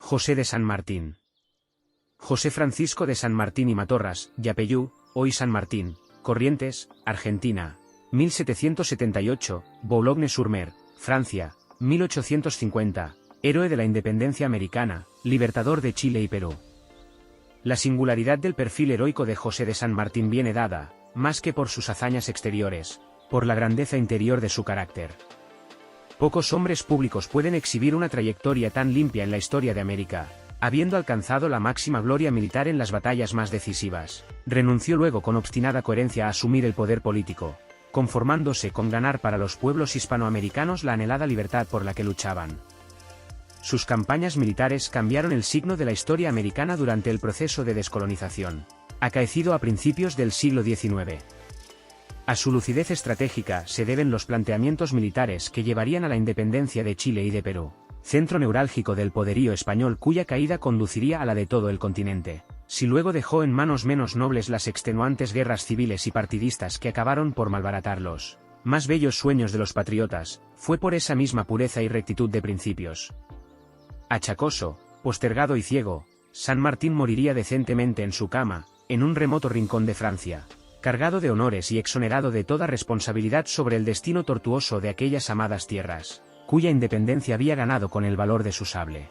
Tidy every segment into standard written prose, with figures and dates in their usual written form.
José de San Martín. José Francisco de San Martín y Matorras, Yapeyú, hoy San Martín, Corrientes, Argentina. 1778, Boulogne-sur-Mer, Francia. 1850, héroe de la independencia americana, libertador de Chile y Perú. La singularidad del perfil heroico de José de San Martín viene dada, más que por sus hazañas exteriores, por la grandeza interior de su carácter. Pocos hombres públicos pueden exhibir una trayectoria tan limpia en la historia de América. Habiendo alcanzado la máxima gloria militar en las batallas más decisivas, renunció luego con obstinada coherencia a asumir el poder político, conformándose con ganar para los pueblos hispanoamericanos la anhelada libertad por la que luchaban. Sus campañas militares cambiaron el signo de la historia americana durante el proceso de descolonización, acaecido a principios del siglo XIX. A su lucidez estratégica se deben los planteamientos militares que llevarían a la independencia de Chile y de Perú, centro neurálgico del poderío español cuya caída conduciría a la de todo el continente, si luego dejó en manos menos nobles las extenuantes guerras civiles y partidistas que acabaron por malbaratar los más bellos sueños de los patriotas, fue por esa misma pureza y rectitud de principios. Achacoso, postergado y ciego, San Martín moriría decentemente en su cama, en un remoto rincón de Francia, cargado de honores y exonerado de toda responsabilidad sobre el destino tortuoso de aquellas amadas tierras, cuya independencia había ganado con el valor de su sable.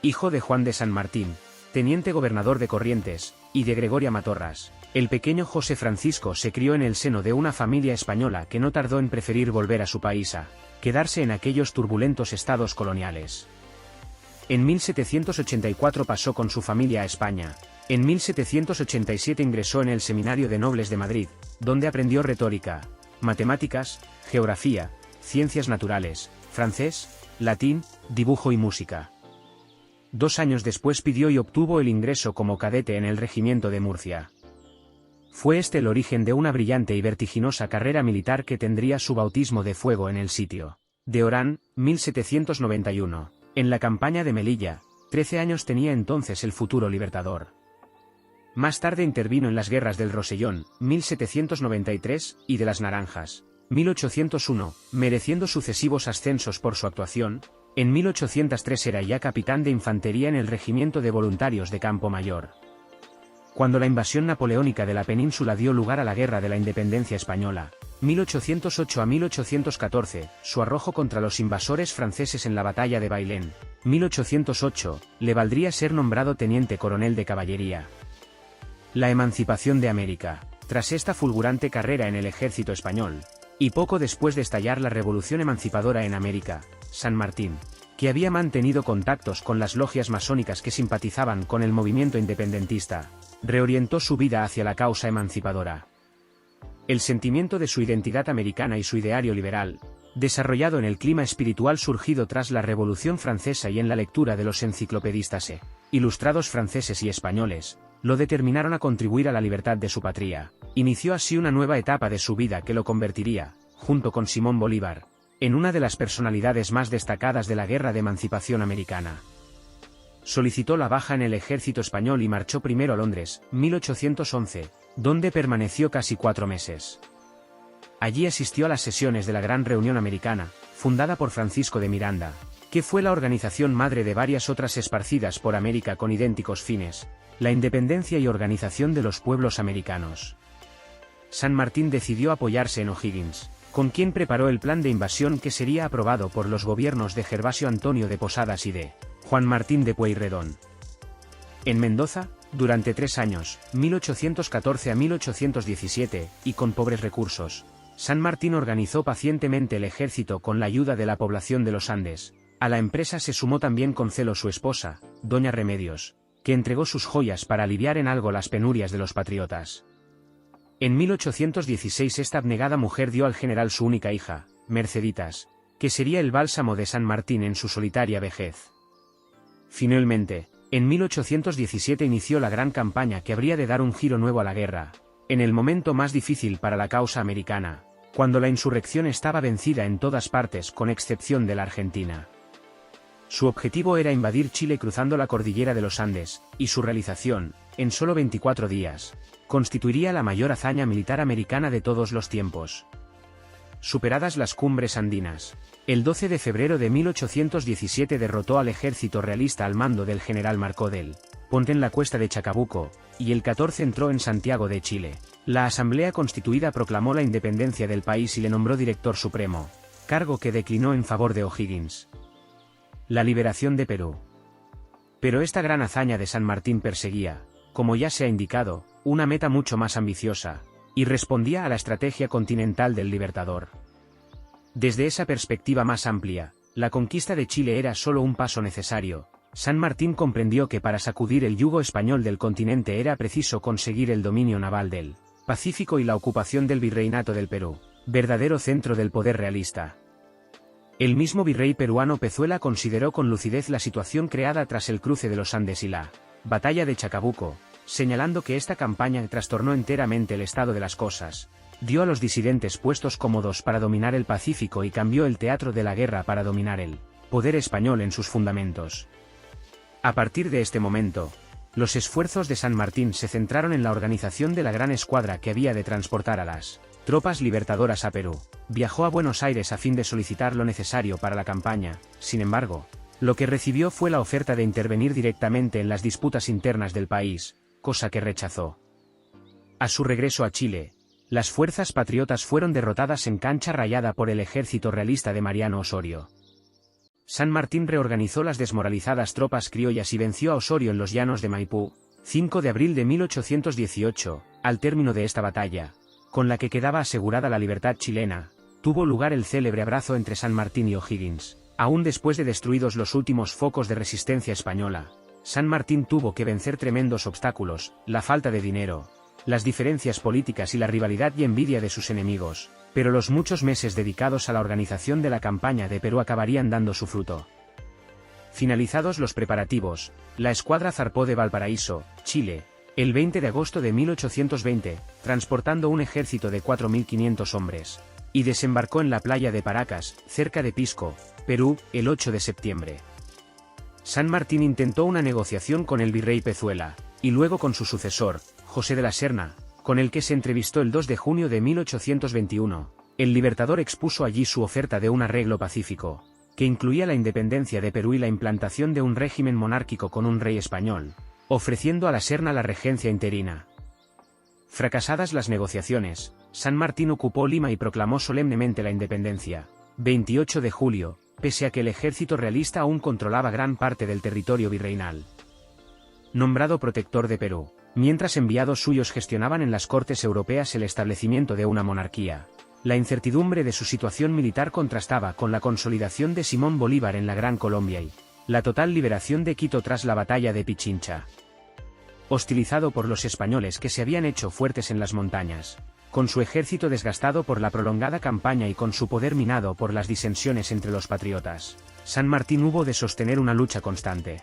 Hijo de Juan de San Martín, teniente gobernador de Corrientes, y de Gregoria Matorras, el pequeño José Francisco se crió en el seno de una familia española que no tardó en preferir volver a su país a quedarse en aquellos turbulentos estados coloniales. En 1784 pasó con su familia a España. En 1787 ingresó en el Seminario de Nobles de Madrid, donde aprendió retórica, matemáticas, geografía, ciencias naturales, francés, latín, dibujo y música. 2 años después pidió y obtuvo el ingreso como cadete en el regimiento de Murcia. Fue este el origen de una brillante y vertiginosa carrera militar que tendría su bautismo de fuego en el sitio de Orán, 1791, en la campaña de Melilla. 13 años tenía entonces el futuro libertador. Más tarde intervino en las guerras del Rosellón, 1793, y de las Naranjas, 1801, mereciendo sucesivos ascensos por su actuación. En 1803 era ya capitán de infantería en el Regimiento de Voluntarios de Campo Mayor. Cuando la invasión napoleónica de la península dio lugar a la Guerra de la Independencia Española, 1808 a 1814, su arrojo contra los invasores franceses en la batalla de Bailén, 1808, le valdría ser nombrado teniente coronel de caballería. La emancipación de América. Tras esta fulgurante carrera en el ejército español, y poco después de estallar la revolución emancipadora en América, San Martín, que había mantenido contactos con las logias masónicas que simpatizaban con el movimiento independentista, reorientó su vida hacia la causa emancipadora. El sentimiento de su identidad americana y su ideario liberal, desarrollado en el clima espiritual surgido tras la Revolución Francesa y en la lectura de los enciclopedistas ilustrados franceses y españoles, lo determinaron a contribuir a la libertad de su patria. Inició así una nueva etapa de su vida que lo convertiría, junto con Simón Bolívar, en una de las personalidades más destacadas de la Guerra de Emancipación Americana. Solicitó la baja en el ejército español y marchó primero a Londres, 1811, donde permaneció casi 4 meses. Allí asistió a las sesiones de la Gran Reunión Americana, fundada por Francisco de Miranda, que fue la organización madre de varias otras esparcidas por América con idénticos fines, la independencia y organización de los pueblos americanos. San Martín decidió apoyarse en O'Higgins, con quien preparó el plan de invasión que sería aprobado por los gobiernos de Gervasio Antonio de Posadas y de Juan Martín de Pueyrredón. En Mendoza, durante 3 años, 1814 a 1817, y con pobres recursos, San Martín organizó pacientemente el ejército con la ayuda de la población de los Andes. A la empresa se sumó también con celo su esposa, doña Remedios, que entregó sus joyas para aliviar en algo las penurias de los patriotas. En 1816 esta abnegada mujer dio al general su única hija, Merceditas, que sería el bálsamo de San Martín en su solitaria vejez. Finalmente, en 1817 inició la gran campaña que habría de dar un giro nuevo a la guerra, en el momento más difícil para la causa americana, cuando la insurrección estaba vencida en todas partes con excepción de la Argentina. Su objetivo era invadir Chile cruzando la cordillera de los Andes, y su realización, en solo 24 días, constituiría la mayor hazaña militar americana de todos los tiempos. superadas las cumbres andinas. El 12 de febrero de 1817 derrotó al ejército realista al mando del general Marcó del Ponte en la cuesta de Chacabuco, y el 14 entró en Santiago de Chile. La Asamblea Constituida proclamó la independencia del país y le nombró director supremo, cargo que declinó en favor de O'Higgins. La liberación de Perú. Pero esta gran hazaña de San Martín perseguía, como ya se ha indicado, una meta mucho más ambiciosa, y respondía a la estrategia continental del Libertador. Desde esa perspectiva más amplia, la conquista de Chile era solo un paso necesario. San Martín comprendió que para sacudir el yugo español del continente era preciso conseguir el dominio naval del Pacífico y la ocupación del virreinato del Perú, verdadero centro del poder realista. El mismo virrey peruano Pezuela consideró con lucidez la situación creada tras el cruce de los Andes y la batalla de Chacabuco, señalando que esta campaña trastornó enteramente el estado de las cosas, dio a los disidentes puestos cómodos para dominar el Pacífico y cambió el teatro de la guerra para dominar el poder español en sus fundamentos. A partir de este momento, los esfuerzos de San Martín se centraron en la organización de la gran escuadra que había de transportar a las tropas libertadoras a Perú. Viajó a Buenos Aires a fin de solicitar lo necesario para la campaña. Sin embargo, lo que recibió fue la oferta de intervenir directamente en las disputas internas del país, cosa que rechazó. A su regreso a Chile, las fuerzas patriotas fueron derrotadas en cancha rayada por el ejército realista de Mariano Osorio. San Martín reorganizó las desmoralizadas tropas criollas y venció a Osorio en los llanos de Maipú, 5 de abril de 1818, al término de esta batalla, con la que quedaba asegurada la libertad chilena, tuvo lugar el célebre abrazo entre San Martín y O'Higgins. Aún después de destruidos los últimos focos de resistencia española, San Martín tuvo que vencer tremendos obstáculos, la falta de dinero, las diferencias políticas y la rivalidad y envidia de sus enemigos, pero los muchos meses dedicados a la organización de la campaña de Perú acabarían dando su fruto. Finalizados los preparativos, la escuadra zarpó de Valparaíso, Chile, el 20 de agosto de 1820, transportando un ejército de 4.500 hombres, y desembarcó en la playa de Paracas, cerca de Pisco, Perú, el 8 de septiembre. San Martín intentó una negociación con el virrey Pezuela, y luego con su sucesor, José de la Serna, con el que se entrevistó el 2 de junio de 1821. El Libertador expuso allí su oferta de un arreglo pacífico, que incluía la independencia de Perú y la implantación de un régimen monárquico con un rey español, ofreciendo a la Serna la regencia interina. Fracasadas las negociaciones, San Martín ocupó Lima y proclamó solemnemente la independencia, 28 de julio, pese a que el ejército realista aún controlaba gran parte del territorio virreinal. Nombrado protector de Perú, mientras enviados suyos gestionaban en las cortes europeas el establecimiento de una monarquía, la incertidumbre de su situación militar contrastaba con la consolidación de Simón Bolívar en la Gran Colombia y la total liberación de Quito tras la batalla de Pichincha. Hostilizado por los españoles que se habían hecho fuertes en las montañas, con su ejército desgastado por la prolongada campaña y con su poder minado por las disensiones entre los patriotas, San Martín hubo de sostener una lucha constante.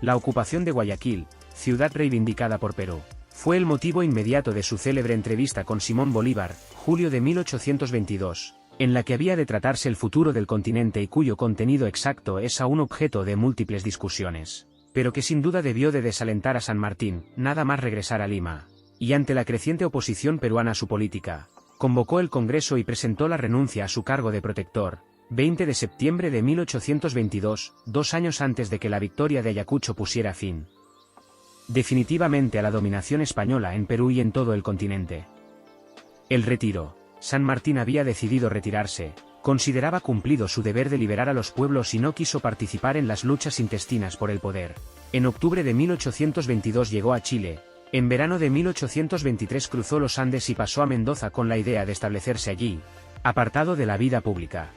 La ocupación de Guayaquil, ciudad reivindicada por Perú, fue el motivo inmediato de su célebre entrevista con Simón Bolívar, julio de 1822, en la que había de tratarse el futuro del continente y cuyo contenido exacto es aún objeto de múltiples discusiones, pero que sin duda debió de desalentar a San Martín, nada más regresar a Lima, y ante la creciente oposición peruana a su política, convocó el Congreso y presentó la renuncia a su cargo de protector, 20 de septiembre de 1822, 2 años antes de que la victoria de Ayacucho pusiera fin definitivamente a la dominación española en Perú y en todo el continente. El retiro. San Martín había decidido retirarse, consideraba cumplido su deber de liberar a los pueblos y no quiso participar en las luchas intestinas por el poder. En octubre de 1822 llegó a Chile, en verano de 1823 cruzó los Andes y pasó a Mendoza con la idea de establecerse allí, apartado de la vida pública.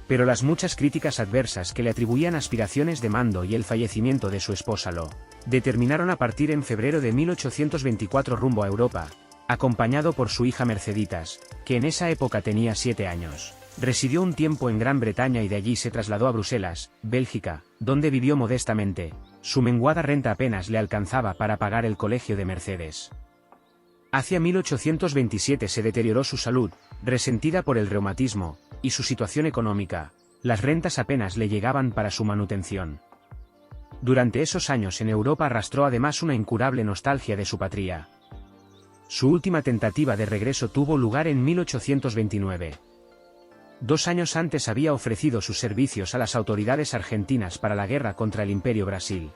Pero las muchas críticas adversas que le atribuían aspiraciones de mando y el fallecimiento de su esposa lo determinaron a partir en febrero de 1824 rumbo a Europa, acompañado por su hija Merceditas, que en esa época tenía 7 años. Residió un tiempo en Gran Bretaña y de allí se trasladó a Bruselas, Bélgica, donde vivió modestamente. Su menguada renta apenas le alcanzaba para pagar el colegio de Mercedes. Hacia 1827 se deterioró su salud, resentida por el reumatismo, y su situación económica. Las rentas apenas le llegaban para su manutención. Durante esos años en Europa arrastró además una incurable nostalgia de su patria. Su última tentativa de regreso tuvo lugar en 1829. 2 años antes había ofrecido sus servicios a las autoridades argentinas para la guerra contra el Imperio Brasil.